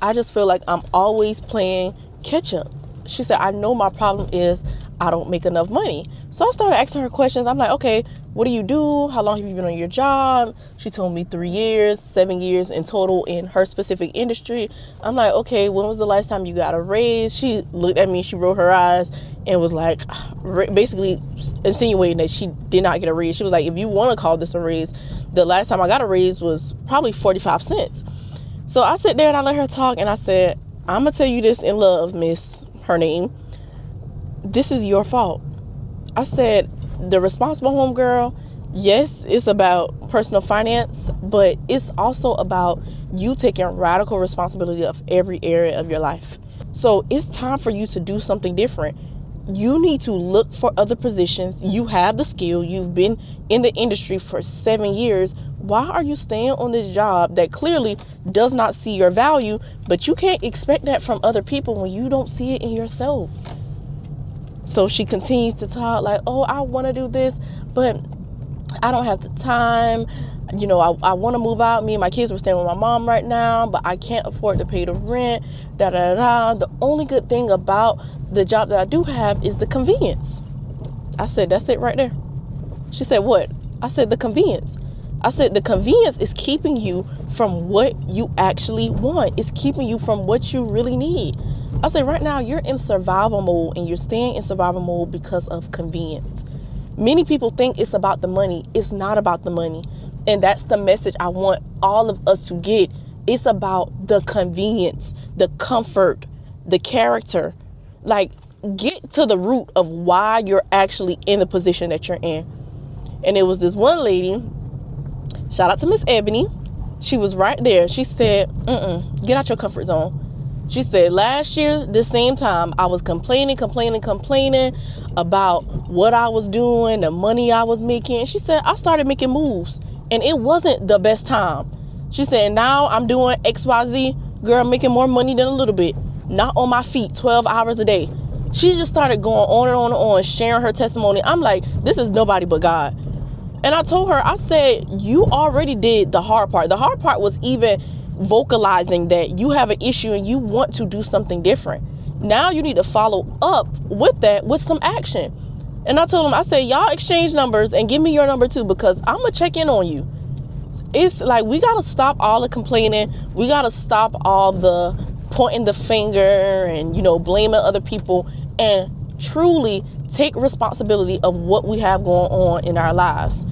I just feel like I'm always playing catch up. She said, I know my problem is I don't make enough money. So I started asking her questions. I'm like, okay, what do you do? How long have you been on your job? She told me 3 years, 7 years in total in her specific industry. I'm like, okay, when was the last time you got a raise? She looked at me, she rolled her eyes and was like, basically insinuating that she did not get a raise. She was like, if you want to call this a raise, the last time I got a raise was probably 45 cents. So I sit there and I let her talk, and I said, I'm going to tell you this in love, miss, her name. This is your fault. I said, the responsible home girl, yes, it's about personal finance, but it's also about you taking radical responsibility of every area of your life. So it's time for you to do something different. You need to look for other positions. You have the skill. You've been in the industry for 7 years. Why are you staying on this job that clearly does not see your value? But you can't expect that from other people when you don't see it in yourself. So she continues to talk like, oh, I want to do this, but I don't have the time. You know, I want to move out. Me and my kids were staying with my mom right now, but I can't afford to pay the rent. The only good thing about the job that I do have is the convenience. I said, that's it right there. She said, what? I said, the convenience. I said, the convenience is keeping you from what you actually want. It's keeping you from what you really need. I said, right now you're in survival mode, and you're staying in survival mode because of convenience. Many people think it's about the money. It's not about the money. And that's the message I want all of us to get. It's about the convenience, the comfort, the character. Like, get to the root of why you're actually in the position that you're in. And it was this one lady, shout out to Miss Ebony. She was right there. She said, get out your comfort zone. She said, last year, this same time, I was complaining about what I was doing, the money I was making. She said, I started making moves, and it wasn't the best time. She said, now I'm doing XYZ, girl, making more money than a little bit. Not on my feet, 12 hours a day. She just started going on and on and on, sharing her testimony. I'm like, this is nobody but God. And I told her, I said, you already did the hard part. The hard part was even vocalizing that you have an issue and you want to do something different. Now you need to follow up with that with some action. And I told him, I said, y'all exchange numbers and give me your number too, because I'm gonna check in on you. It's like, we gotta stop all the complaining. We gotta stop all the pointing the finger and, blaming other people, and truly take responsibility of what we have going on in our lives.